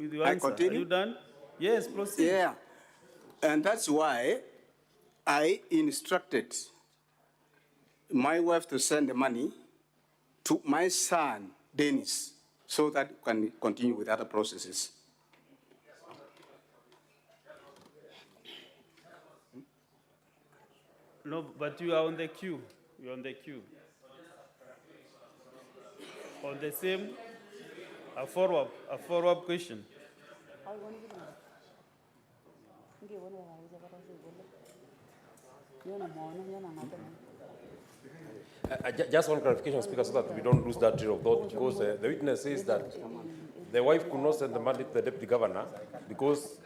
with your I answer. continue? Are you done? Yes, proceed. Yeah. And that's why I instructed my wife to send the money to my son, Dennis, so that we can continue with other processes. No, but you are on the queue. You're on the queue. On the same, a follow-up question. Just one clarification, Speaker, so that we don't lose that trail of thought, because the witness says that the wife could not send the money to the deputy governor because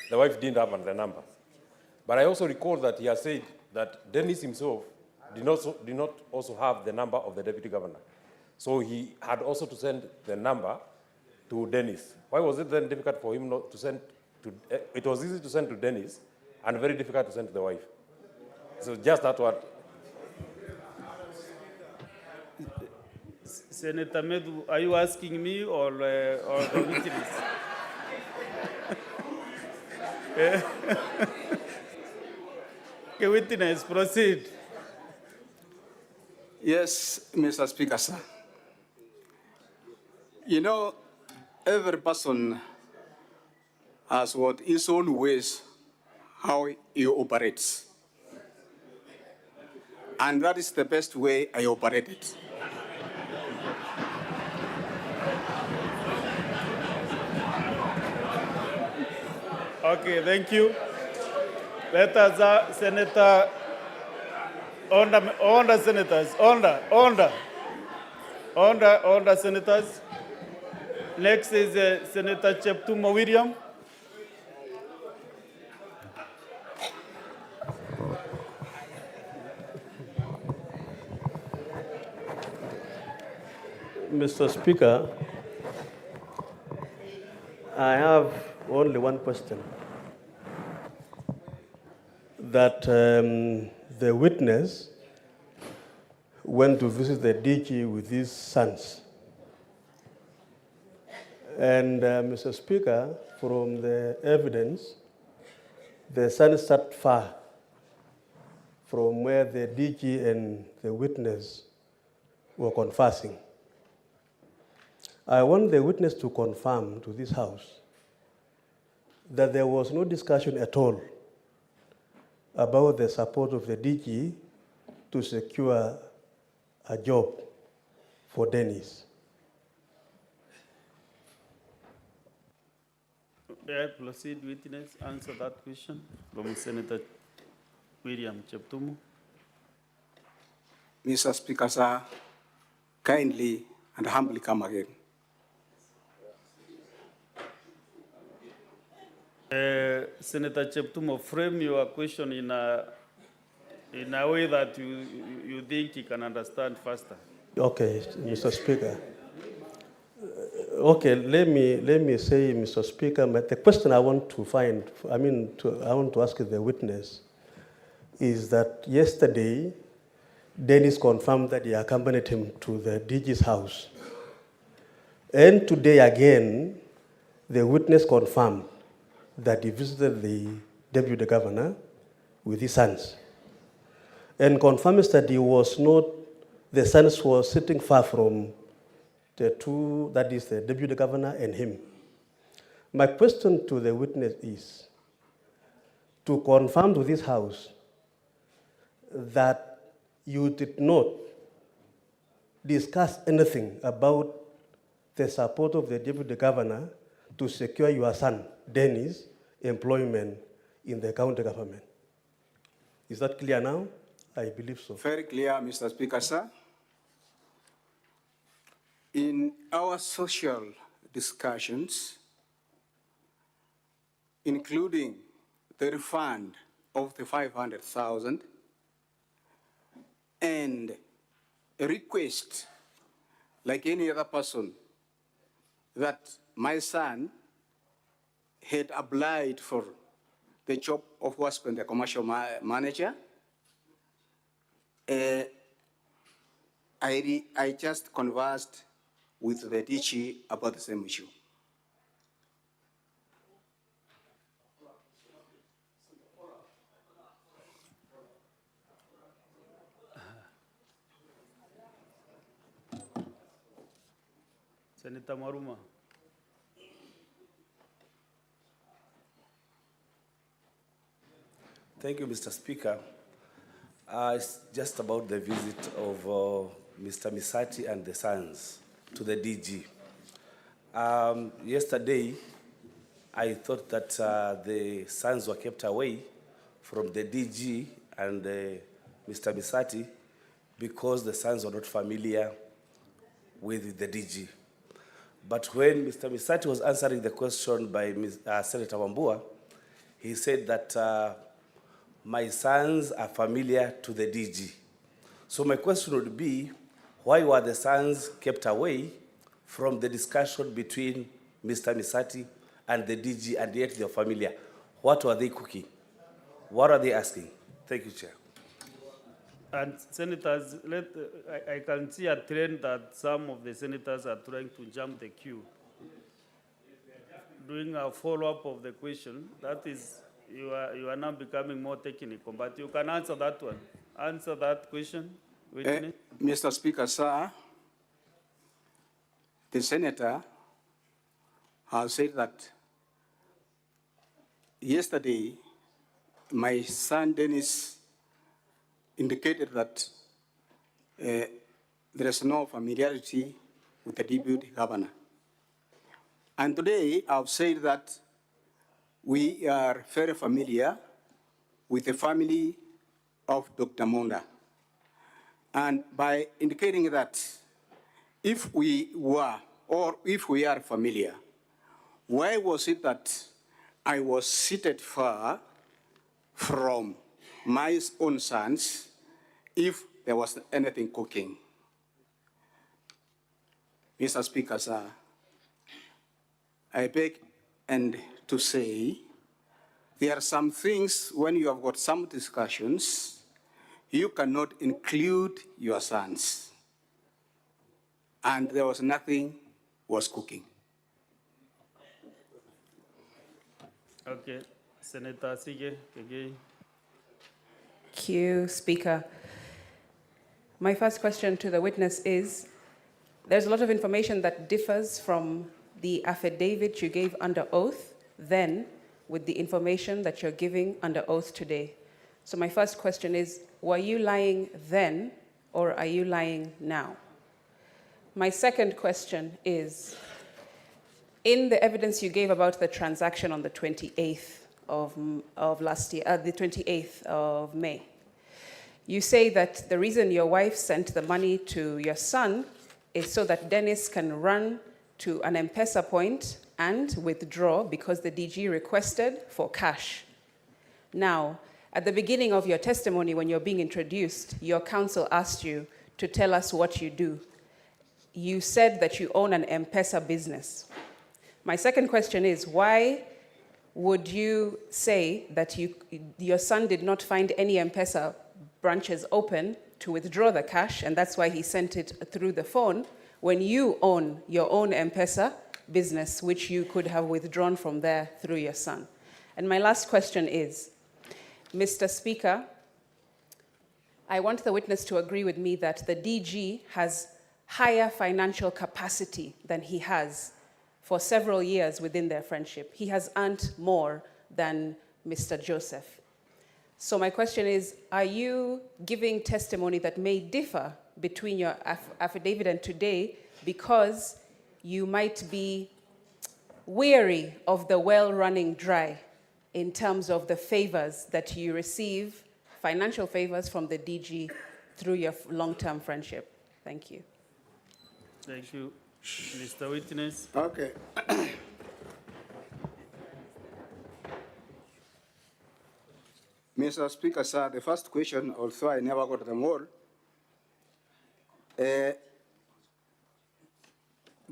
the wife didn't have the number. But I also recall that he has said that Dennis himself did not also have the number of the deputy governor. So he had also to send the number to Dennis. Why was it then difficult for him not to send to, it was easy to send to Dennis and very difficult to send to the wife? So just that one. Senator Medu, are you asking me or the witness? Okay, witness, proceed. Yes, Mr. Speaker, sir. You know, every person has what his own ways how he operates. And that is the best way I operate it. Okay, thank you. Let us, Senator, order, senators, order, senators. Next is Senator Cheptumo William. Mr. Speaker, I have only one question. That the witness went to visit the DG with his sons. And Mr. Speaker, from the evidence, the sons sat far from where the DG and the witness were conversing. I want the witness to confirm to this House that there was no discussion at all about the support of the DG to secure a job for Dennis. May I proceed, witness, answer that question from Senator William Cheptumo. Mr. Speaker, sir, kindly and humbly come again. Senator Cheptumo, frame your question in a way that you think you can understand faster. Okay, Mr. Speaker. Okay, let me say, Mr. Speaker, but the question I want to I want to ask the witness is that yesterday, Dennis confirmed that he accompanied him to the DG's house. And today again, the witness confirmed that he visited the deputy governor with his sons. And confirms that the sons were sitting far from the two, that is the deputy governor and him. My question to the witness is to confirm to this House that you did not discuss anything about the support of the deputy governor to secure your son, Dennis, employment in the county government. Is that clear now? I believe so. Very clear, Mr. Speaker, sir. In our social discussions, including the refund of the 500,000 and a request, like any other person, that my son had applied for the job of husband, the commercial manager, I just conversed with the DG about the same issue. Senator Maruma. Thank you, Mr. Speaker. It's just about the visit of Mr. Misati and the sons to the DG. Yesterday, I thought that the sons were kept away from the DG and Mr. Misati because the sons were not familiar with the DG. But when Mr. Misati was answering the question by Senator Mboa, he said that my sons are familiar to the DG. So my question would be, why were the sons kept away from the discussion between Mr. Misati and the DG, and yet they're familiar? What were they cooking? What are they asking? Thank you, Chair. And senators, I can see a trend that some of the senators are trying to jump the queue. Doing a follow-up of the question, that is, you are now becoming more technical, but you can answer that one. Answer that question. Mr. Speaker, sir, the senator has said that yesterday my son Dennis indicated that there is no familiarity with the deputy governor. And today I've said that we are very familiar with the family of Dr. Monda. And by indicating that if we were, or if we are familiar, why was it that I was seated far from my own sons if there was anything cooking? Mr. Speaker, sir, I beg and to say there are some things when you have got some discussions, you cannot include your sons. And there was nothing was cooking. Okay, Senator Sige, again. Thank you, Speaker. My first question to the witness is, there's a lot of information that differs from the affidavit you gave under oath then with the information that you're giving under oath today. So my first question is, were you lying then or are you lying now? My second question is, in the evidence you gave about the transaction on the 28th of last year, the 28th of May, you say that the reason your wife sent the money to your son is so that Dennis can run to an M-Pesa point and withdraw because the DG requested for cash. Now, at the beginning of your testimony, when you're being introduced, your counsel asked you to tell us what you do. You said that you own an M-Pesa business. My second question is, why would you say that your son did not find any M-Pesa branches open to withdraw the cash, and that's why he sent it through the phone, when you own your own M-Pesa business, which you could have withdrawn from there through your son? And my last question is, Mr. Speaker, I want the witness to agree with me that the DG has higher financial capacity than he has for several years within their friendship. He has earned more than Mr. Joseph. So my question is, are you giving testimony that may differ between your affidavit and today because you might be weary of the well running dry in terms of the favors that you receive, financial favors from the DG through your long-term friendship? Thank you. Thank you. Mr. Witness. Okay. Mr. Speaker, sir, the first question, although I never got them all, the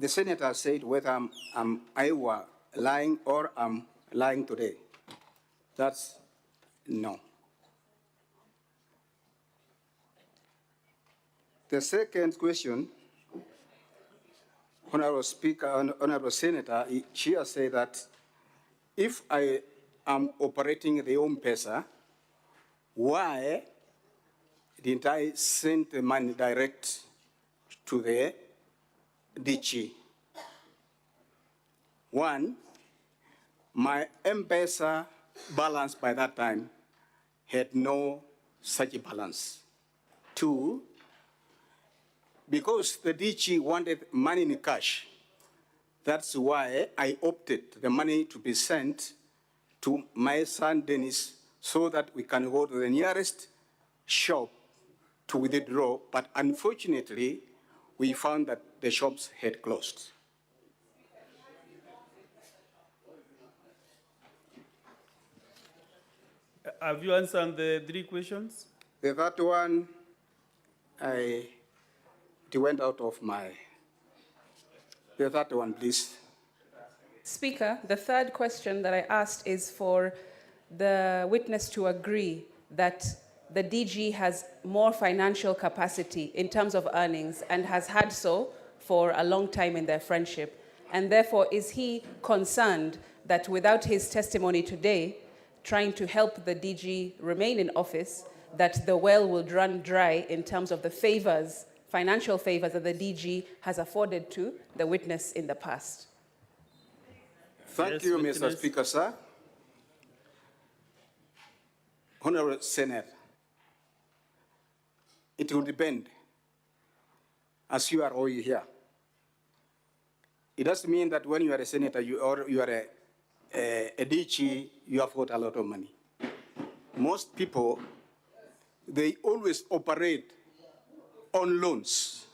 senator said whether I were lying or I'm lying today. That's no. The second question, Honorable Speaker, Honorable Senator, she has said that if I am operating the M-Pesa, why didn't I send the money direct to the DG? One, my M-Pesa balance by that time had no such a balance. Two, because the DG wanted money in cash, that's why I opted the money to be sent to my son Dennis so that we can go to the nearest shop to withdraw, but unfortunately, we found that the shops had closed. Have you answered the 3 questions? The third one, it went out of my, the third one, please. Speaker, the third question that I asked is for the witness to agree that the DG has more financial capacity in terms of earnings and has had so for a long time in their friendship. And therefore, is he concerned that without his testimony today, trying to help the DG remain in office, that the well will run dry in terms of the favors, financial favors that the DG has afforded to the witness in the past? Thank Yes, you, witness. Mr. Speaker, sir. Honorable Senator, it will depend, as you are all here. It doesn't mean that when you are a senator or you are a DG, you have got a lot of money. Most people, they always operate on loans.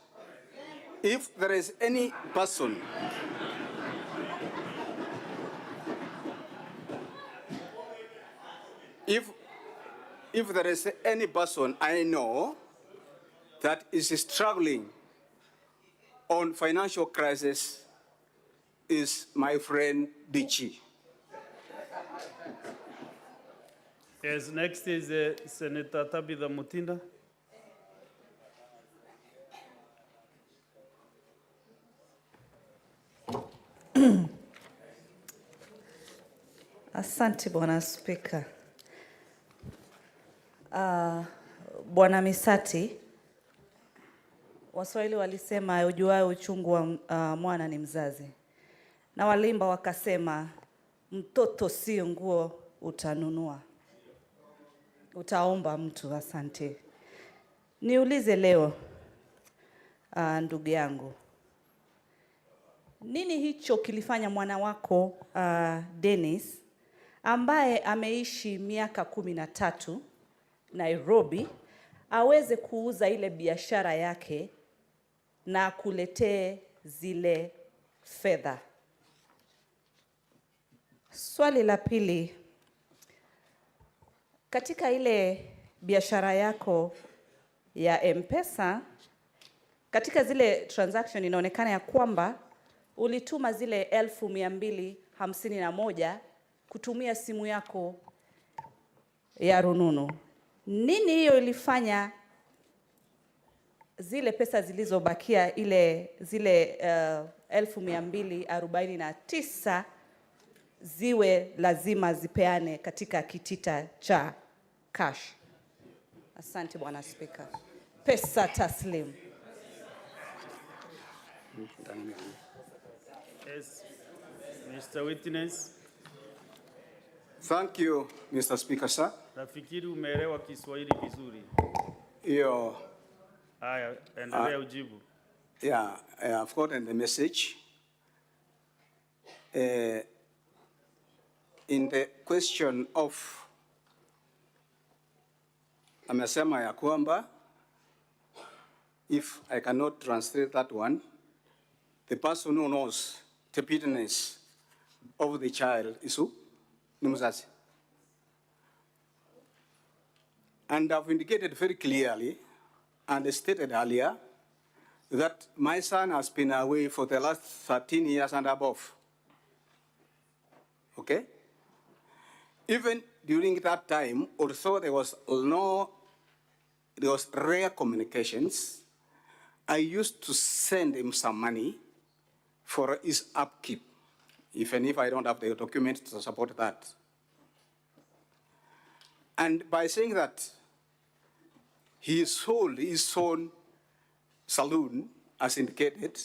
If there is any person if there is any person I know that is struggling on financial crisis, is my friend DG. Yes, next is Senator Tabitha Mutinda. Asante Bwana Spika. Bwana Misati, Waswahili walisema ujuaye uchungu wa mwana ni mzazi. Na walimba wakasema mtoto si nguo utanunua, utaomba mtu. Asante. Niulize leo, ndugu yangu, nini hicho kilifanya mwana wako Dennis ambaye ameishi miaka 13 Nairobi aweze kuuza ile biashara yake na kuletee zile fedha? Swali la pili, katika ile biashara yako ya M-Pesa, katika zile transaction inaonekana ya kwamba ulituma zile 1251 kutumia simu yako ya rununu. Nini hiyo ilifanya zile pesa zilizobakia zile 1249 ziwe lazima zipeane katika kitita cha cash? Asante Bwana Spika. Pesa taslim. Yes, Mr. Witness. Thank you, Mr. Speaker, sir. Nafikiri umeelewa Kiswahili vizuri. Yo. Haya, endelea ujibu. Yeah, I've gotten the message. In the question of, amesema ya kwamba, if I cannot translate that one, the person who knows the business of the child is who? Ni mzazi. And I've indicated very clearly and stated earlier that my son has been away for the last 13 years and above. Okay? Even during that time, although there was rare communications, I used to send him some money for his upkeep, even if I don't have the documents to support that. And by saying that he sold his own saloon, as indicated,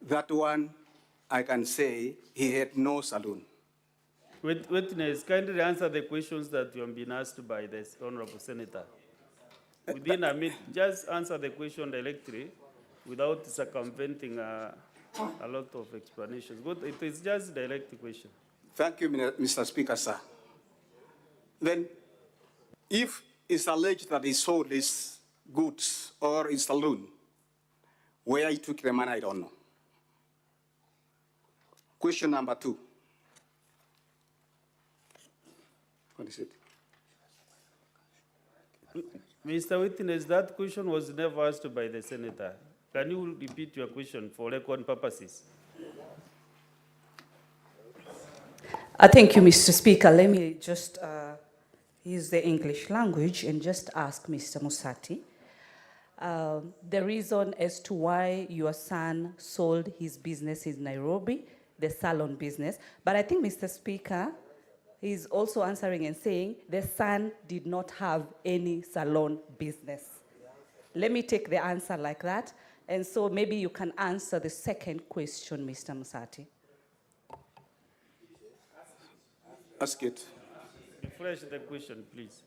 that one I can say he had no saloon. Witness, kindly answer the questions that you have been asked by this honorable senator. Within a minute, just answer the question directly without circumventing a lot of explanations. But it is just direct question. Thank you, Mr. Speaker, sir. Then, if it's alleged that he sold his goods or his saloon, where he took the money, I don't know. Question number 2. What is it? Mr. Witness, that question was never asked by the senator. Can you repeat your question for record purposes? Thank you, Mr. Speaker. Let me just use the English language and just ask Mr. Musati the reason as to why your son sold his business in Nairobi, the salon business. But I think, Mr. Speaker, he's also answering and saying the son did not have any salon business. Let me take the answer like that. And so maybe you can answer the second question, Mr. Musati. Ask it. Refresh the question, please.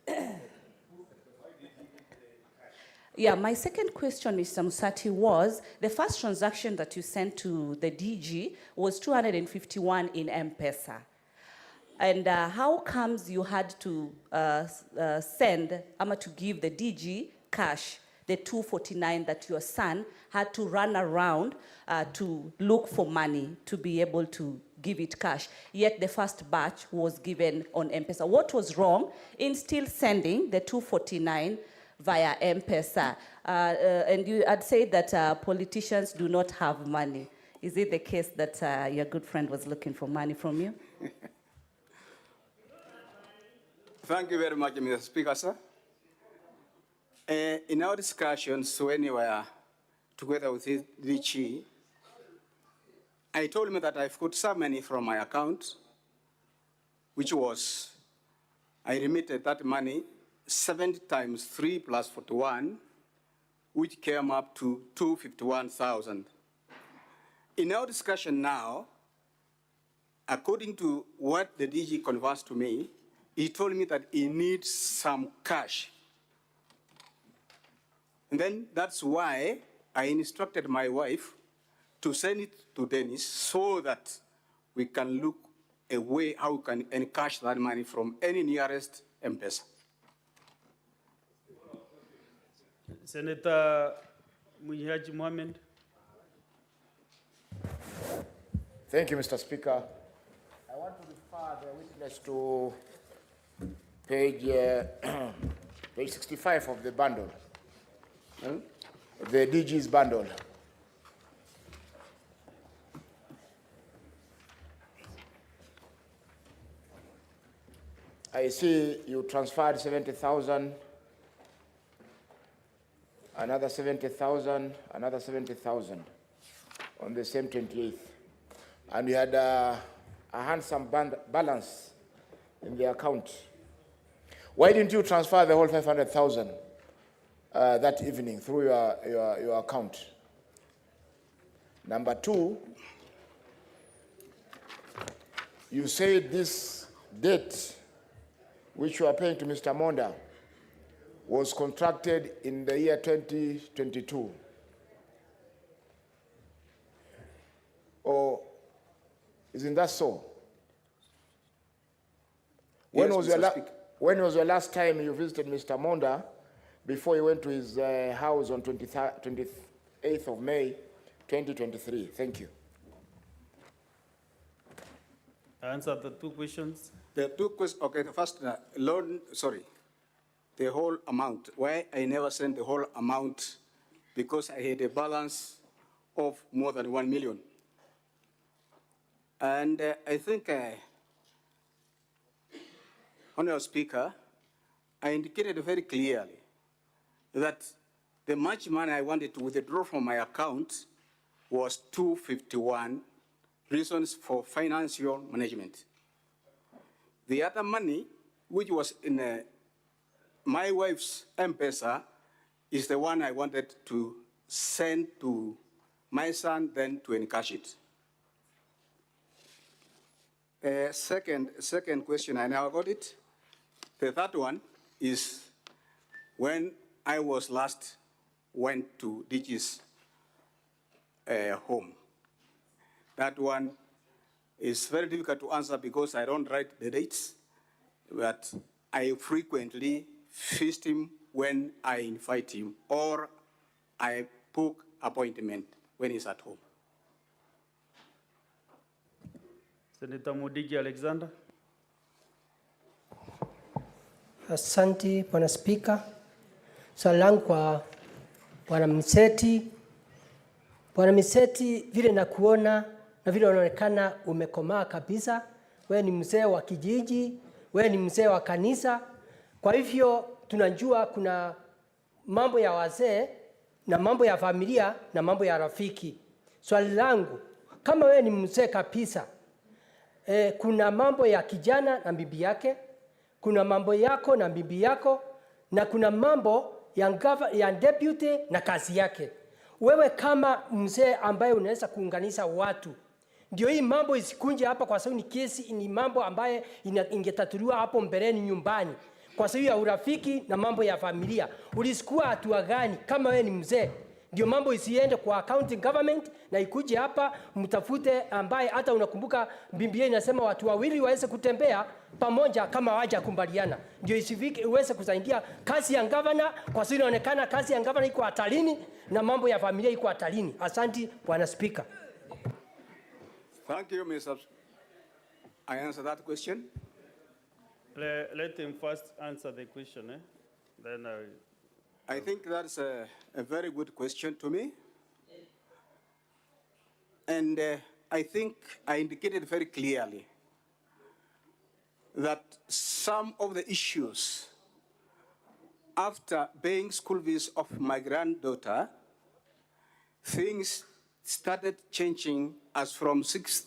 Yeah, my second question, Mr. Musati, was the first transaction that you sent to the DG was 251 in M-Pesa. And how comes you had to send, to give the DG cash, the 249 that your son had to run around to look for money to be able to give it cash, yet the first batch was given on M-Pesa? What was wrong in still sending the 249 via M-Pesa? And you had said that politicians do not have money. Is it the case that your good friend was looking for money from you? Thank you very much, Mr. Speaker, sir. In our discussions, when we were together with Richie, I told him that I've got some money from my account, which was, I remitted that money 70 times 3 plus 41, which came up to 251,000. In our discussion now, according to what the DG conversed to me, he told me that he needs some cash. And then that's why I instructed my wife to send it to Dennis so that we can look a way how we can encash that money from any nearest M-Pesa. Senator Muhaji Mohamed. Thank you, Mr. Speaker. I want to refer the witness to page 65 of the bundle, the DG's bundle. I see you transferred 70,000, another 70,000, another 70,000 on the same 28th. And you had a handsome balance in the account. Why didn't you transfer the whole 500,000 that evening through your account? Number 2, you said this debt which you are paying to Mr. Monda was contracted in the year 2022. Or isn't that so? When was your last time you visited Mr. Monda before he went to his house on 28th of May, 2023? Thank you. Answer the two questions. The two questions, okay, the first, loan, sorry, the whole amount. Why I never sent the whole amount? Because I had a balance of more than 1 million. And I think, Honorable Speaker, I indicated very clearly that the much money I wanted to withdraw from my account was 251, reasons for financial management. The other money, which was in my wife's M-Pesa, is the one I wanted to send to my son, then to encash it. Second question, I now got it. The third one is when I was last went to DG's home. That one is very difficult to answer because I don't write the dates, but I frequently visit him when I invite him, or I book appointment when he's at home. Senator Mudigi Alexander. Asante Bwana Spika. Swali langu kwa Bwana Mseti. Bwana Mseti, vile nakuona na vile unaonekana umekomaa kabisa. Wewe ni mzee wa kijiji, wewe ni mzee wa kanisa. Kwa hivyo tunajua kuna mambo ya wazee na mambo ya familia na mambo ya rafiki. Swali langu, kama wewe ni mzee kabisa, kuna mambo ya kijana na bibi yake, kuna mambo yako na bibi yako, na kuna mambo ya deputy na kazi yake. Wewe kama mzee ambaye unaweza kuunganisha watu, ndio hii mambo isikunje hapa, kwa sababu ni kesi, ni mambo ambaye ingetatuliwa hapo mbeleni nyumbani, kwa sababu ya urafiki na mambo ya familia. Ulichukua hatua gani kama wewe ni mzee? Ndio mambo isiende kwa county government na ikuje hapa mtafute ambaye hata unakumbuka Biblia inasema watu wawili waweze kutembea pamoja kama hawajakubaliana. Ndio isifike uweze kusaidia kazi ya governor, kwa sababu inaonekana kazi ya governor iko hatarini na mambo ya familia iko hatarini. Asante Bwana Speaker. Thank you, Mr. I answer that question. Let him first answer the question, then I think that's a very good question to me. And I think I indicated very clearly that some of the issues after paying school fees of my granddaughter, things started changing as from 6th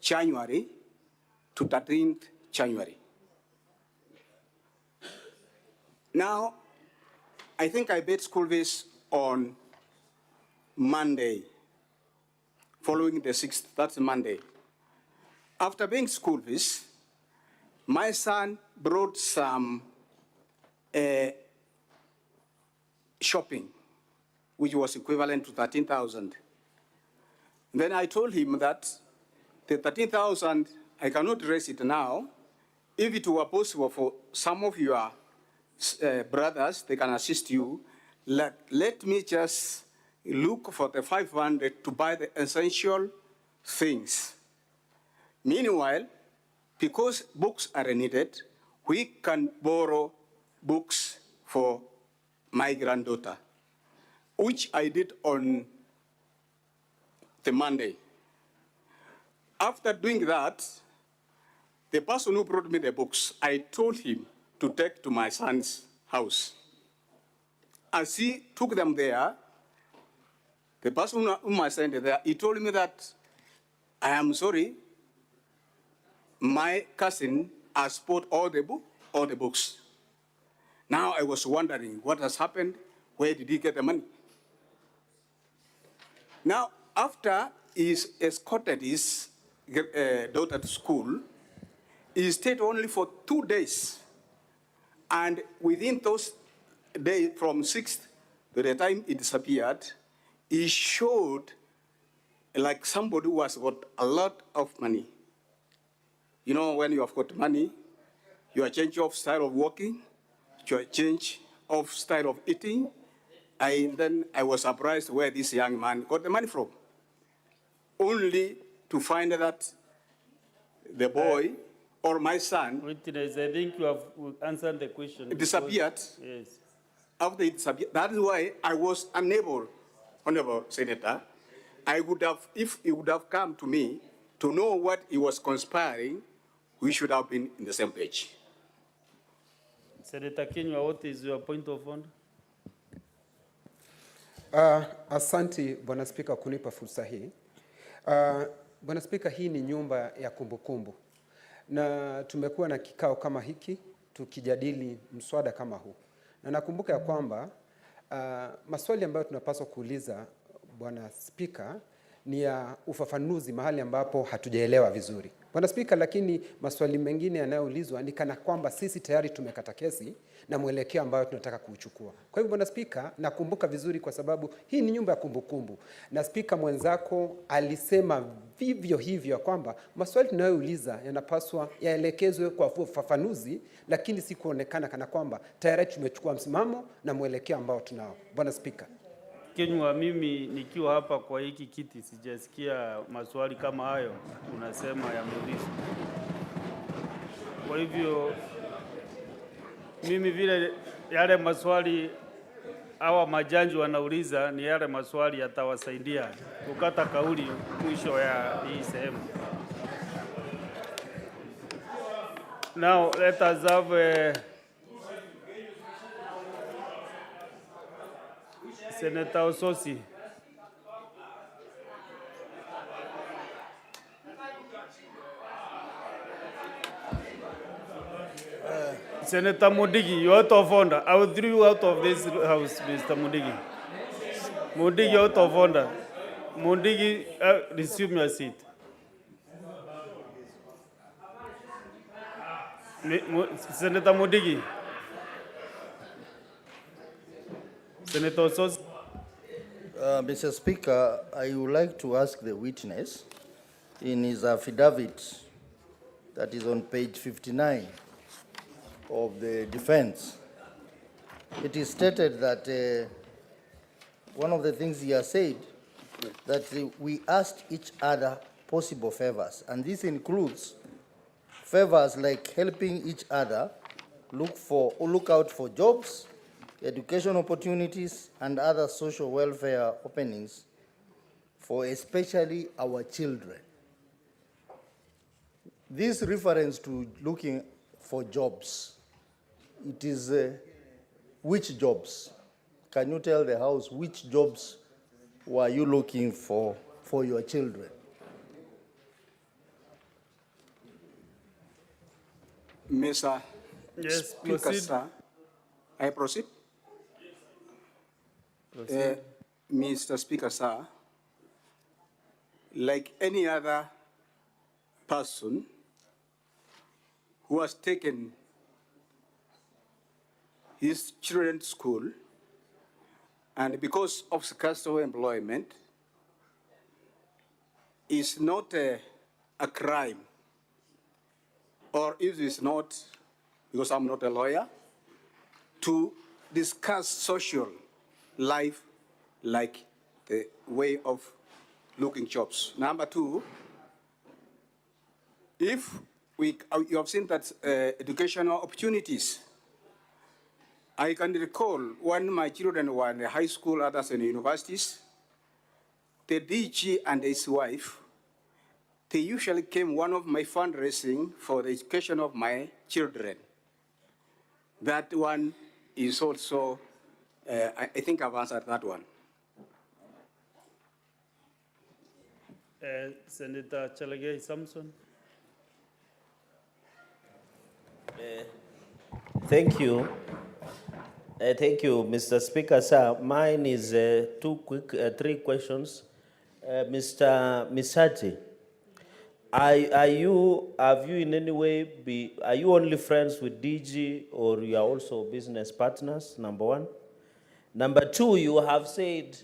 January to 13th January. Now, I think I paid school fees on Monday, following the 6th, that's Monday. After paying school fees, my son brought some shopping, which was equivalent to 13,000. Then I told him that the 13,000, I cannot raise it now. If it were possible for some of your brothers, they can assist you. Let me just look for the 500 to buy the essential things. Meanwhile, because books are needed, we can borrow books for my granddaughter, which I did on the Monday. After doing that, the person who brought me the books, I told him to take to my son's house. As he took them there, the person whom I sent there, he told me that, I am sorry, my cousin has bought all the books. Now I was wondering what has happened, where did he get the money? Now, after he escorted his daughter to school, he stayed only for 2 days. And within those days, from 6th to the time he disappeared, he showed like somebody who has got a lot of money. You know, when you have got money, your change of style of walking, your change of style of eating, and then I was surprised where this young man got the money from. Only to find that the boy or my son Witness, I think you have answered the question. disappeared. Yes. After he disappeared, that is why I was unable, Honorable Senator, I would have, if he would have come to me to know what he was conspiring, we should have been in the same page. Senator Kinyua, what is your point of order? Asante Bwana Spika kunipa fursa hii. Bwana Spika, hii ni nyumba ya kumbukumbu. Na tumekuwa na kikao kama hiki tukijadili mswada kama huu. Na nakumbuka ya kwamba maswali ambayo tunapaswa kuuliza Bwana Spika ni ya ufafanuzi mahali ambapo hatujaelewa vizuri. Bwana Spika, lakini maswali mengine yanayoulizwa ni kana kwamba sisi tayari tumekata kesi na mwelekeo ambayo tunataka kuuchukua. Kwa hivyo Bwana Spika, nakumbuka vizuri kwa sababu hii ni nyumba ya kumbukumbu, na spika mwenzako alisema vivyo hivyo kwamba maswali tunayouliza yanapaswa yaelekezwe kwa ufafanuzi, lakini si kuonekana kana kwamba tayari tumechukua msimamo na mwelekeo ambao tunao. Bwana Spika. Kenywa, mimi nikiwa hapa kwa hiki kiti sijasikia maswali kama hayo unasema yameulizwa. Kwa hivyo mimi vile yale maswali hawa majanji wanauliza ni yale maswali yatawasaidia kukata kauli mwisho ya hii sehemu. Now let us have Senator Ososi. Senator Mudigi, you're out of order. I will throw you out of this house, Mr. Mudigi. Mudigi, out of order. Mudigi, resume your seat. Senator Mudigi. Senator Sos. Mr. Speaker, I would like to ask the witness in his affidavit that is on page 59 of the defense. It is stated that one of the things he has said that we asked each other possible favors, and this includes favors like helping each other look out for jobs, education opportunities, and other social welfare openings for especially our children. This reference to looking for jobs, it is which jobs? Can you tell the House which jobs were you looking for your children? Mr. Yes, Speaker, proceed. sir. I proceed? Mr. Speaker, sir, like any other person who has taken his children to school, and because of successful employment, is not a crime, or if it's not, because I'm not a lawyer, to discuss social life like the way of looking jobs. Number two, if you have seen that educational opportunities, I can recall when my children were in high school, others in universities, the DG and his wife, they usually came one of my fundraising for the education of my children. That one is also, I think I've answered that one. Senator Chalagay Samson. Thank you. Thank you, Mr. Speaker. Sir, mine is three questions. Mr. Misati, have you in any way are you only friends with DG or you are also business partners, number one? Number two, you have said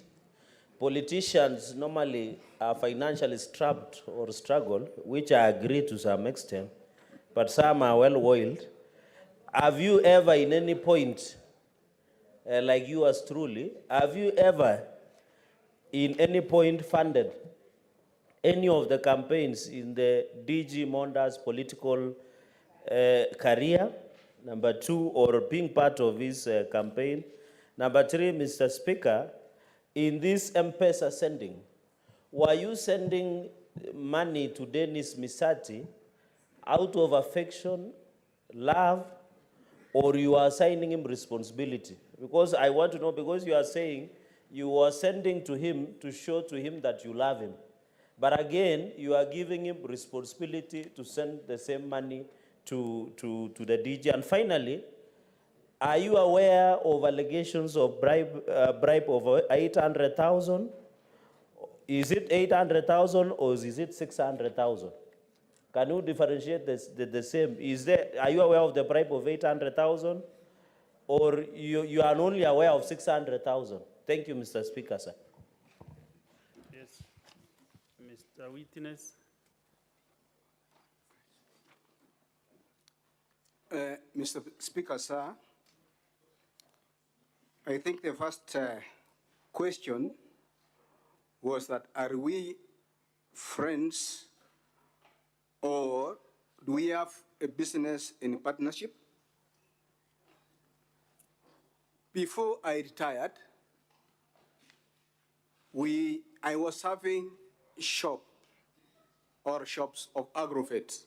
politicians normally are financially strapped or struggle, which I agree to some extent, but some are well-oiled. Have you ever in any point, like yours truly, have you ever in any point funded any of the campaigns in the DG Monda's political career? Number two, or being part of his campaign? Number three, Mr. Speaker, in this M-Pesa sending, were you sending money to Dennis Misati out of affection, love, or you are assigning him responsibility? Because I want to know, because you are saying you are sending to him to show to him that you love him. But again, you are giving him responsibility to send the same money to the DG. And finally, are you aware of allegations of bribe of 800,000? Is it 800,000 or is it 600,000? Can you differentiate the same? Are you aware of the bribe of 800,000? Or you are only aware of 600,000? Thank you, Mr. Speaker, sir. Yes. Mr. Witness. Mr. Speaker, sir, I think the first question was that are we friends or do we have a business in partnership? Before I retired, I was having shops of agrovet.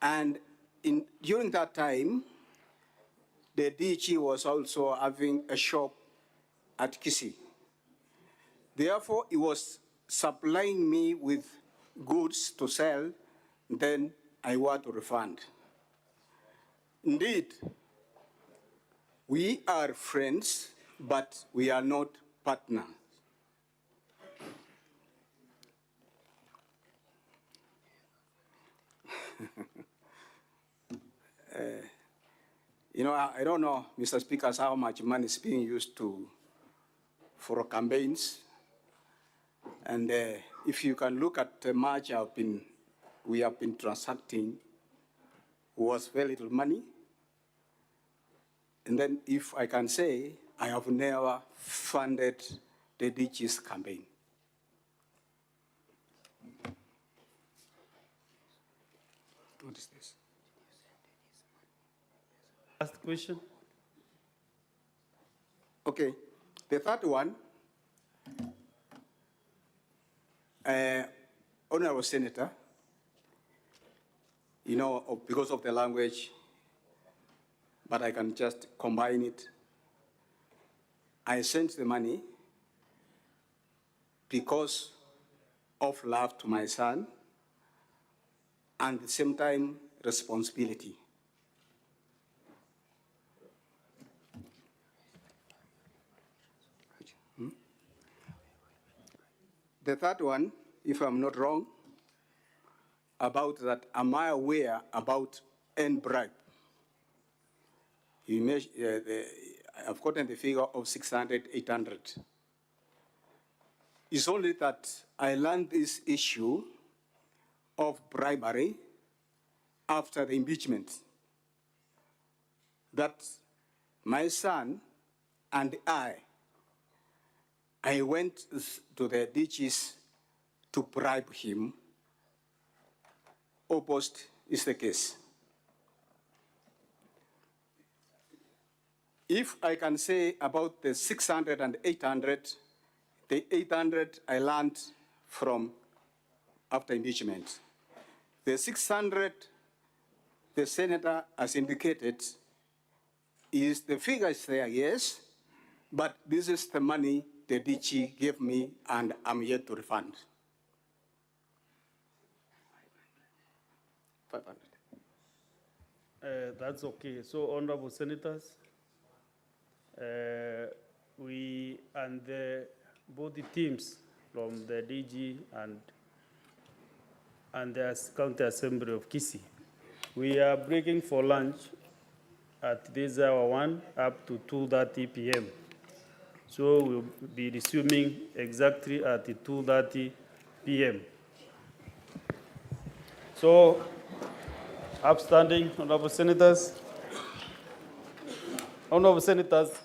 And during that time, the DG was also having a shop at Kisii. Therefore, he was supplying me with goods to sell, then I want to refund. Indeed, we are friends, but we are not partners. I don't know, Mr. Speaker, how much money is being used for campaigns. And if you can look at the much we have been transacting, was very little money. And then if I can say, I have never funded the DG's campaign. What is this? Last question. Okay, the third one, Honorable Senator, because of the language, but I can just combine it. I sent the money because of love to my son and at the same time responsibility. The third one, if I'm not wrong, about that, am I aware about end bribe? I've gotten the figure of 600, 800. It's only that I learned this issue of bribery after the impeachment. That my son and I went to the DGs to bribe him. Opposed is the case. If I can say about the 600 and 800, the 800 I learned from after impeachment. The 600, the senator has indicated, the figure is there, yes, but this is the money the DG gave me and I'm yet to refund. 500. That's okay. So, honorable senators, we and both the teams from the DG and the County Assembly of Kisii, we are breaking for lunch at this hour 1 up to 2:30 p.m. So we'll be resuming exactly at 2:30 p.m. So, upstanding honorable senators,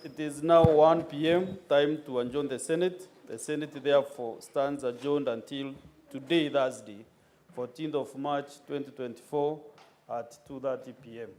it is now 1 p.m. Time to adjourn the Senate. The Senate therefore stands adjourned until today, Thursday, 14th of March, 2024 at 2:30 p.m.